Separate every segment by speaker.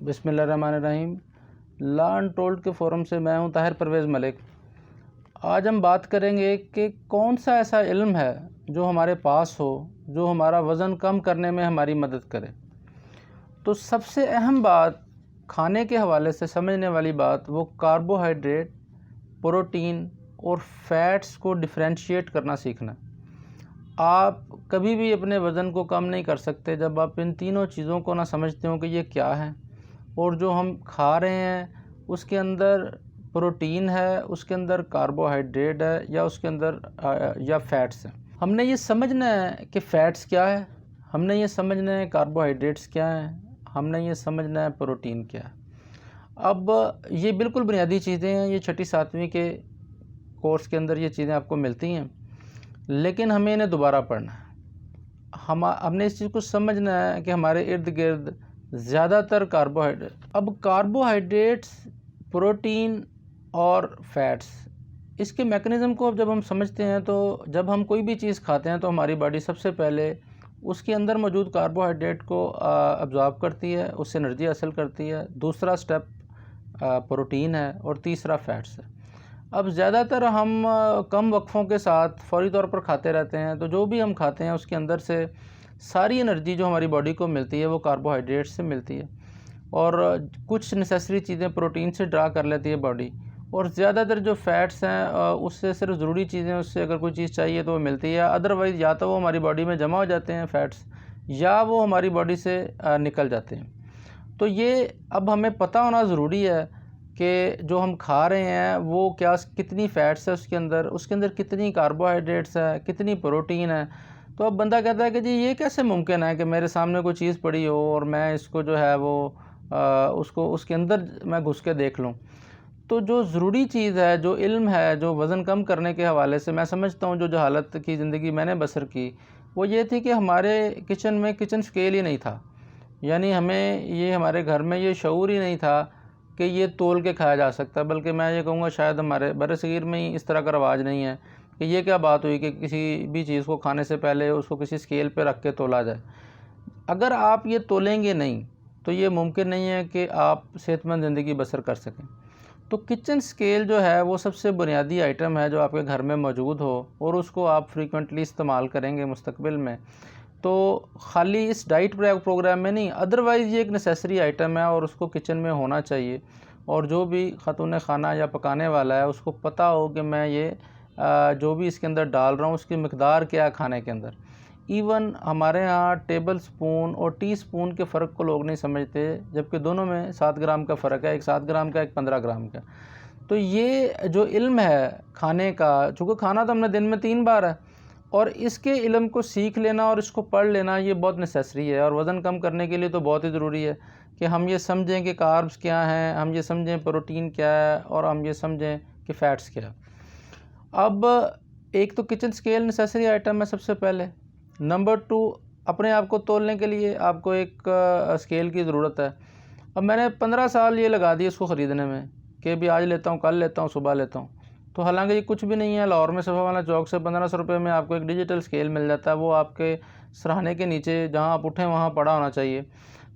Speaker 1: बिस्मिल्लाहिर्रहमानिर्रहीम। Law untold के forum से मैं हूं ताहिर परवेज़ मलिक। आज हम बात करेंगे कि कौन सा ऐसा इल्म है जो हमारे पास हो, जो हमारा वज़न कम करने में हमारी मदद करे। तो सबसे अहम बात खाने के हवाले से समझने वाली बात वो कार्बोहाइड्रेट, प्रोटीन और फैट्स को डिफ़रेंशिएट करना सीखना। आप कभी भी अपने वज़न को कम नहीं कर सकते जब आप इन तीनों चीज़ों को ना समझते हो कि ये क्या है, और जो हम खा रहे हैं उसके अंदर प्रोटीन है, उसके अंदर कार्बोहाइड्रेट है, या उसके अंदर या फैट्स हैं। हमने ये समझना है कि फ़ैट्स क्या है, हमने ये समझना है कार्बोहाइड्रेट्स क्या हैं, हमने ये समझना है प्रोटीन क्या है। अब ये बिल्कुल बुनियादी चीज़ें हैं, ये छठी सातवीं के कोर्स के अंदर ये चीज़ें आपको मिलती हैं, लेकिन हमें इन्हें दोबारा पढ़ना है। हमने इस चीज़ को समझना है कि हमारे इर्द गिर्द ज़्यादातर अब कार्बोहाइड्रेट्स, प्रोटीन और फैट्स, इसके मैकेनिज़्म को अब जब हम समझते हैं तो जब हम कोई भी चीज़ खाते हैं तो हमारी बॉडी सबसे पहले उसके अंदर मौजूद कार्बोहाइड्रेट को अब्ज़ॉर्ब करती है, उससे एनर्जी हासिल करती है। दूसरा स्टेप प्रोटीन है और तीसरा फैट्स है। अब ज़्यादातर हम कम वक्फ़ों के साथ फ़ौरी तौर पर खाते रहते हैं, तो जो भी हम खाते हैं उसके अंदर से सारी एनर्जी जो हमारी बॉडी को मिलती है वो कार्बोहाइड्रेट से मिलती है, और कुछ नेसेसरी चीज़ें प्रोटीन से ड्रा कर लेती है बॉडी, और ज़्यादातर जो फैट्स हैं उससे सिर्फ ज़रूरी चीज़ें, उससे अगर कोई चीज़ चाहिए तो वो मिलती है, अदरवाइज़ या तो वो हमारी बॉडी में जमा हो जाते हैं फैट्स, या वो हमारी बॉडी से निकल जाते हैं। तो ये अब हमें पता होना ज़रूरी है कि जो हम खा रहे हैं वो कितनी फ़ैट्स है उसके अंदर कितनी कार्बोहाइड्रेट्स है, कितनी प्रोटीन है। तो अब बंदा कहता है कि जी ये कैसे मुमकिन है कि मेरे सामने कोई चीज़ पड़ी हो और मैं इसको जो है वो उसको उसके अंदर मैं घुस के देख लूँ। तो जो ज़रूरी चीज़ है, जो इल्म है, जो वज़न कम करने के हवाले से मैं समझता हूँ जो जहालत की ज़िंदगी मैंने बसर की, वो ये थी कि हमारे किचन में किचन स्केल ही नहीं था। यानी हमारे घर में ये शऊर ही नहीं था कि ये तोल के खाया जा सकता है, बल्कि मैं ये कहूँगा शायद हमारे बरसगीर में ही इस तरह का रवाज नहीं है कि ये क्या बात हुई कि किसी भी चीज़ को खाने से पहले उसको किसी स्केल पे रख के तोला जाए। अगर आप ये तोलेंगे नहीं तो ये मुमकिन नहीं है कि आप सेहतमंद ज़िंदगी बसर कर सकें। तो किचन स्केल जो है वो सबसे बुनियादी आइटम है जो आपके घर में मौजूद हो, और उसको आप फ्रीक्वेंटली इस्तेमाल करेंगे मुस्तकबिल में, तो ख़ाली इस डाइट प्रोग्राम में नहीं, अदरवाइज़ ये एक नेसेसरी आइटम है और उसको किचन में होना चाहिए। और जो भी खातून खाना या पकाने वाला है उसको पता हो कि मैं ये जो भी इसके अंदर डाल रहा हूँ उसकी मिकदार क्या है खाने के अंदर। इवन हमारे यहाँ टेबल स्पून और टी स्पून के फ़र्क को लोग नहीं समझते, जबकि दोनों में 7 ग्राम का फ़र्क है, एक 7 ग्राम का, एक 15 ग्राम का। तो ये जो इल्म है खाने का, चूँकि खाना तो हमने दिन में 3 बार है, और इसके इल्म को सीख लेना और इसको पढ़ लेना ये बहुत नेसेसरी है, और वज़न कम करने के लिए तो बहुत ही ज़रूरी है कि हम ये समझें कि कार्ब्स क्या हैं, हम ये समझें प्रोटीन क्या है, और हम ये समझें कि फ़ैट्स क्या है। अब एक तो किचन स्केल नेसेसरी आइटम है सबसे पहले। नंबर 2, अपने आप को तोलने के लिए आपको एक स्केल की ज़रूरत है। अब मैंने 15 साल ये लगा दिए इसको ख़रीदने में कि भी आज लेता हूँ, कल लेता हूँ, सुबह लेता हूँ। तो हालांकि ये कुछ भी नहीं है। लाहौर में सफ़ावाला चौक से 1500 रुपये में आपको एक डिजिटल स्केल मिल जाता है। वो आपके सराहने के नीचे जहाँ आप उठें वहाँ पड़ा होना चाहिए,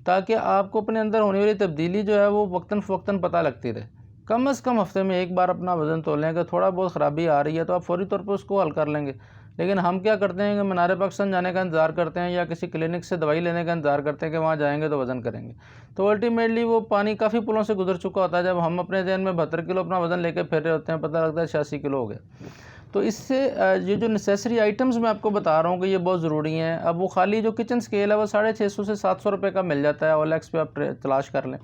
Speaker 1: ताकि आपको अपने अंदर होने वाली तब्दीली जो है वो वक्तन फ़वक्तन पता लगती रहे। कम से कम हफ़्ते में एक बार अपना वज़न तोलें कि थोड़ा बहुत ख़राबी आ रही है तो आप फ़ौरी तौर पर उसको हल कर लेंगे। लेकिन हम क्या करते हैं कि मीनार पाकिस्तान जाने का इंतज़ार करते हैं या किसी क्लिनिक से दवाई लेने का इंतज़ार करते हैं कि वहाँ जाएंगे तो वज़न करेंगे। तो अल्टीमेटली वो पानी काफ़ी पुलों से गुजर चुका होता है जब हम अपने जहन में 72 किलो अपना वज़न लेके फिर रहे होते हैं, पता लगता है 86 किलो हो गया। तो इससे ये जो नेसेसरी आइटम्स मैं आपको बता रहा हूँ कि ये बहुत ज़रूरी हैं। अब वो खाली जो किचन स्केल है वो 650 से 700 रुपये का मिल जाता है, OLX पे आप तलाश कर लें।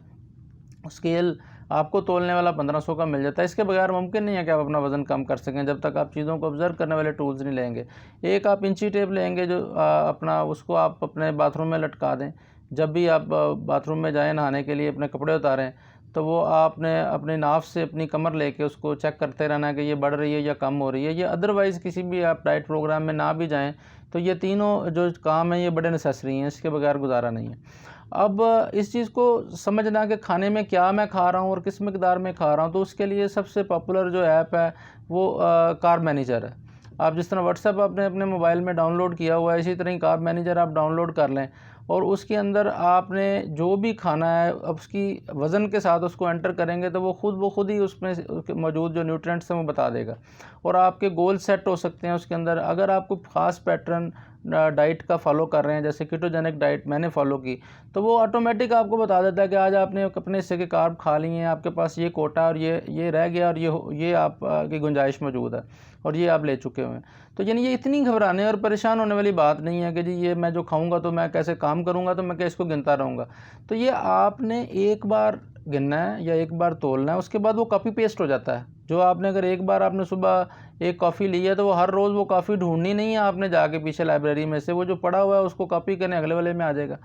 Speaker 1: स्केल आपको तोलने वाला 1500 का मिल जाता है। इसके बगैर मुमकिन नहीं है कि आप अपना वज़न कम कर सकें जब तक आप चीज़ों को ऑब्ज़र्व करने वाले टूल्स नहीं लेंगे। एक आप इंची टेप लेंगे जो अपना उसको आप अपने बाथरूम में लटका दें। जब भी आप बाथरूम में जाएँ नहाने के लिए, अपने कपड़े उतारें, तो वो आपने अपने नाफ से अपनी कमर लेके उसको चेक करते रहना है कि ये बढ़ रही है या कम हो रही है। ये अदरवाइज़ किसी भी आप डाइट प्रोग्राम में ना भी जाएँ तो ये तीनों जो काम हैं ये बड़े नेसेसरी हैं, इसके बगैर गुजारा नहीं है। अब इस चीज़ को समझना कि खाने में क्या मैं खा रहा हूँ और किस मिकदार में खा रहा हूँ, तो उसके लिए सबसे पॉपुलर जो ऐप है वो कार्ब मैनेजर है। आप जिस तरह व्हाट्सएप आपने अपने मोबाइल में डाउनलोड किया हुआ है, इसी तरह ही कार्ब मैनेजर आप डाउनलोड कर लें और उसके अंदर आपने जो भी खाना है अब उसकी वज़न के साथ उसको एंटर करेंगे तो वो खुद ही उसमें मौजूद जो न्यूट्रिएंट्स हैं वो बता देगा और आपके गोल सेट हो सकते हैं उसके अंदर। अगर आपको ख़ास पैटर्न डाइट का फॉलो कर रहे हैं, जैसे कीटोजेनिक डाइट मैंने फॉलो की, तो वो ऑटोमेटिक आपको बता देता है कि आज आपने अपने हिस्से के कार्ब खा लिए हैं, आपके पास ये कोटा और ये रह गया और ये आप की गुंजाइश मौजूद है और ये आप ले चुके हुए हैं। तो यानी ये इतनी घबराने और परेशान होने वाली बात नहीं है कि जी ये मैं जो खाऊंगा तो मैं कैसे काम करूंगा, तो मैं क्या इसको गिनता रहूँगा। तो ये आपने एक बार गिनना है या एक बार तोलना है, उसके बाद वो कॉपी पेस्ट हो जाता है। जो आपने अगर एक बार आपने सुबह एक कॉफ़ी ली है तो वो हर रोज़ वो कॉफ़ी ढूंढनी नहीं है आपने जाके पीछे लाइब्रेरी में से, वो जो पड़ा हुआ है उसको कॉपी करने अगले वाले में आ जाएगा।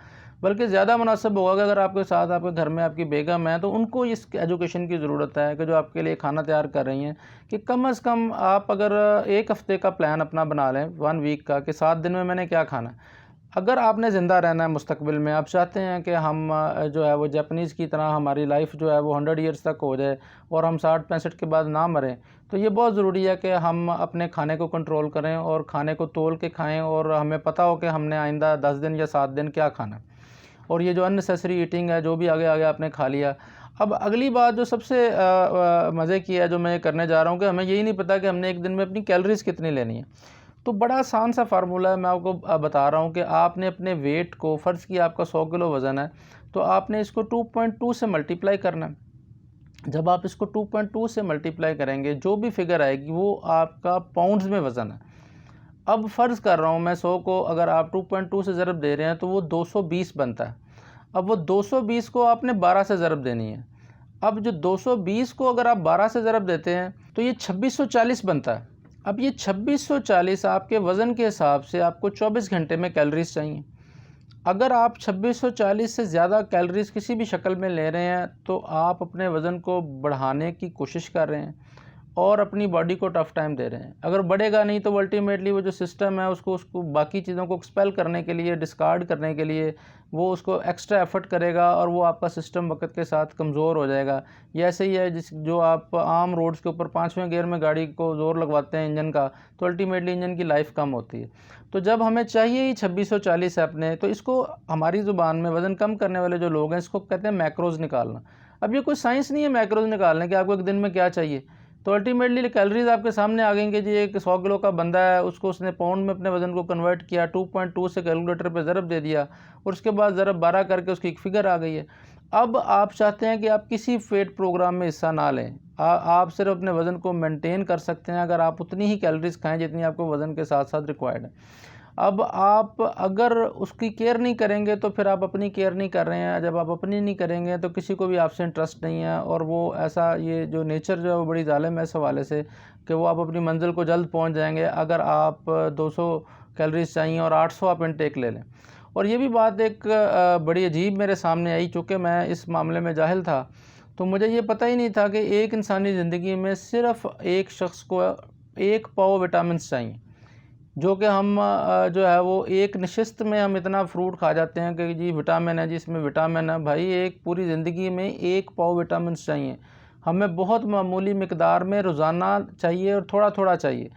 Speaker 1: बल्कि ज़्यादा मुनासिब होगा कि अगर आपके साथ आपके घर में आपकी बेगम है तो उनको इस एजुकेशन की ज़रूरत है कि जो आपके लिए खाना तैयार कर रही हैं, कि कम से कम आप अगर एक हफ़्ते का प्लान अपना बना लें, 1 वीक का, कि 7 दिन में मैंने क्या खाना है। अगर आपने ज़िंदा रहना है मुस्तकबिल में, आप चाहते हैं कि हम जो है वो जापानीज़ की तरह हमारी लाइफ जो है वो 100 ईयर्स तक हो जाए और हम 60-65 के बाद ना मरें, तो ये बहुत ज़रूरी है कि हम अपने खाने को कंट्रोल करें और खाने को तोल के खाएं और हमें पता हो कि हमने आइंदा 10 दिन या 7 दिन क्या खाना है। और ये जो अननेसेसरी ईटिंग है, जो भी आगे आगे आपने खा लिया। अब अगली बात जो सबसे मज़े की है, जो मैं करने जा रहा हूँ, कि हमें यही नहीं पता कि हमने एक दिन में अपनी कैलोरीज़ कितनी लेनी है। तो बड़ा आसान सा फार्मूला है, मैं आपको बता रहा हूँ कि आपने अपने वेट को, फ़र्ज़ किया आपका 100 किलो वज़न है, तो आपने इसको 2.2 से मल्टीप्लाई करना है। जब आप इसको 2.2 से मल्टीप्लाई करेंगे, जो भी फिगर आएगी वो आपका पाउंड्स में वज़न है। अब फ़र्ज़ कर रहा हूँ मैं 100 को अगर आप 2.2 से ज़रब दे रहे हैं तो वो 220 बनता है। अब वो 220 को आपने 12 से ज़रब देनी है। अब जो 220 को अगर आप 12 से ज़रब देते हैं तो ये 2640 बनता है। अब ये 2640 आपके वज़न के हिसाब से आपको 24 घंटे में कैलोरीज़ चाहिए। अगर आप 2640 से ज़्यादा कैलोरीज़ किसी भी शक्ल में ले रहे हैं तो आप अपने वज़न को बढ़ाने की कोशिश कर रहे हैं और अपनी बॉडी को टफ़ टाइम दे रहे हैं। अगर बढ़ेगा नहीं तो अल्टीमेटली वो जो सिस्टम है उसको बाकी चीज़ों को एक्सपेल करने के लिए, डिस्कार्ड करने के लिए वो उसको एक्स्ट्रा एफ़र्ट करेगा और वो आपका सिस्टम वक़्त के साथ कमज़ोर हो जाएगा। ये ऐसे ही है जो आप आम रोड्स के ऊपर 5वें गियर में गाड़ी को ज़ोर लगवाते हैं इंजन का, तो अल्टीमेटली इंजन की लाइफ कम होती है। तो जब हमें चाहिए ही 2640 है अपने, तो इसको हमारी ज़ुबान में वज़न कम करने वाले जो लोग हैं इसको कहते हैं मैक्रोज़ निकालना। अब ये कोई साइंस नहीं है मैक्रोज़ निकालने कि आपको एक दिन में क्या चाहिए। तो अल्टीमेटली कैलोरीज आपके सामने आ गई कि जी एक 100 किलो का बंदा है, उसको उसने पाउंड में अपने वज़न को कन्वर्ट किया, 2.2 से कैलकुलेटर पे ज़रब दे दिया और उसके बाद ज़रब 12 करके उसकी एक फ़िगर आ गई है। अब आप चाहते हैं कि आप किसी वेट प्रोग्राम में हिस्सा ना लें, आप सिर्फ अपने वज़न को मेंटेन कर सकते हैं अगर आप उतनी ही कैलोरीज खाएँ जितनी आपको वज़न के साथ साथ रिक्वायर्ड है। अब आप अगर उसकी केयर नहीं करेंगे तो फिर आप अपनी केयर नहीं कर रहे हैं। जब आप अपनी नहीं करेंगे तो किसी को भी आपसे इंटरेस्ट नहीं है और वो ऐसा, ये जो नेचर जो है वो बड़ी ज़ालिम है इस हवाले से कि वो आप अपनी मंजिल को जल्द पहुंच जाएंगे अगर आप 200 कैलोरीज चाहिए और 800 आप इनटेक ले लें। और ये भी बात एक बड़ी अजीब मेरे सामने आई, चूँकि मैं इस मामले में जाहिल था, तो मुझे ये पता ही नहीं था कि एक इंसानी ज़िंदगी में सिर्फ़ एक शख्स को 1 पाव विटामिन चाहिए, जो कि हम जो है वो एक नशिस्त में हम इतना फ्रूट खा जाते हैं कि जी विटामिन है, जी इसमें विटामिन है। भाई एक पूरी ज़िंदगी में 1 पाव विटामिन चाहिए, हमें बहुत मामूली मिकदार में रोज़ाना चाहिए और थोड़ा थोड़ा चाहिए।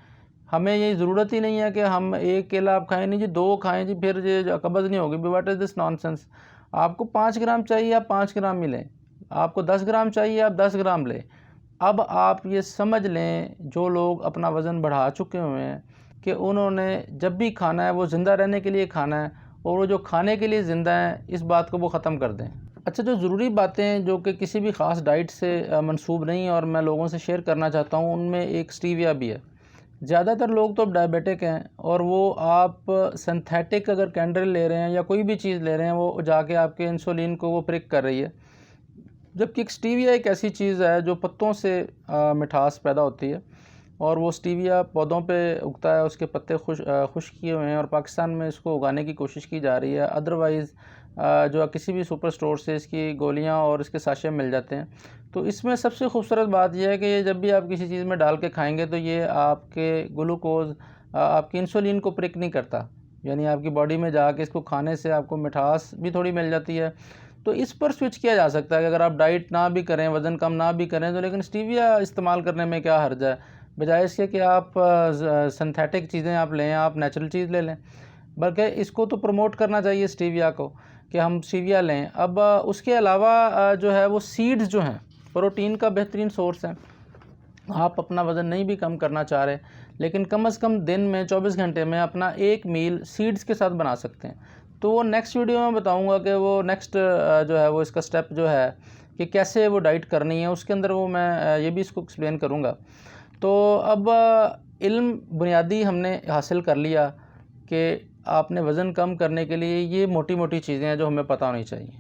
Speaker 1: हमें ये ज़रूरत ही नहीं है कि हम 1 केला आप खाएँ, नहीं जी 2 खाएँ जी फिर ये कब्ज़ नहीं होगी। What is this nonsense. आपको 5 ग्राम चाहिए आप 5 ग्राम ही लें, आपको 10 ग्राम चाहिए आप 10 ग्राम लें। अब आप ये समझ लें जो लोग अपना वज़न बढ़ा चुके हुए हैं कि उन्होंने जब भी खाना है वो ज़िंदा रहने के लिए खाना है और वो जो खाने के लिए ज़िंदा हैं इस बात को वो ख़त्म कर दें। अच्छा, जो ज़रूरी बातें जो कि किसी भी ख़ास डाइट से मंसूब नहीं और मैं लोगों से शेयर करना चाहता हूँ, उनमें एक स्टीविया भी है। ज़्यादातर लोग तो डायबिटिक हैं और वो आप सिंथेटिक अगर कैंडल ले रहे हैं या कोई भी चीज़ ले रहे हैं वो जाके आपके इंसुलिन को वो प्रिक कर रही है। जबकि स्टीविया एक ऐसी चीज़ है जो पत्तों से मिठास पैदा होती है और वो स्टीविया पौधों पे उगता है, उसके पत्ते खुश किए हुए हैं और पाकिस्तान में इसको उगाने की कोशिश की जा रही है। अदरवाइज़ जो किसी भी सुपर स्टोर से इसकी गोलियां और इसके साशे मिल जाते हैं। तो इसमें सबसे खूबसूरत बात यह है कि ये जब भी आप किसी चीज़ में डाल के खाएंगे तो ये आपके ग्लूकोज आपकी इंसुलिन को प्रिक नहीं करता, यानी आपकी बॉडी में जाके इसको खाने से आपको मिठास भी थोड़ी मिल जाती है। तो इस पर स्विच किया जा सकता है कि अगर आप डाइट ना भी करें, वज़न कम ना भी करें, तो लेकिन स्टीविया इस्तेमाल करने में क्या हर्ज है, बजाय इसके कि आप सिंथेटिक चीज़ें आप लें, आप नेचुरल चीज़ ले लें। बल्कि इसको तो प्रमोट करना चाहिए स्टीविया को कि हम स्टीविया लें। अब उसके अलावा जो है वो सीड्स जो हैं प्रोटीन का बेहतरीन सोर्स है। आप अपना वज़न नहीं भी कम करना चाह रहे, लेकिन कम से कम दिन में 24 घंटे में अपना एक मील सीड्स के साथ बना सकते हैं। तो वो नेक्स्ट वीडियो में बताऊंगा कि वो नेक्स्ट जो है वो इसका स्टेप जो है कि कैसे वो डाइट करनी है, उसके अंदर वो मैं ये भी इसको एक्सप्लेन करूंगा। तो अब इल्म बुनियादी हमने हासिल कर लिया कि आपने वज़न कम करने के लिए ये मोटी मोटी चीज़ें हैं जो हमें पता होनी चाहिए।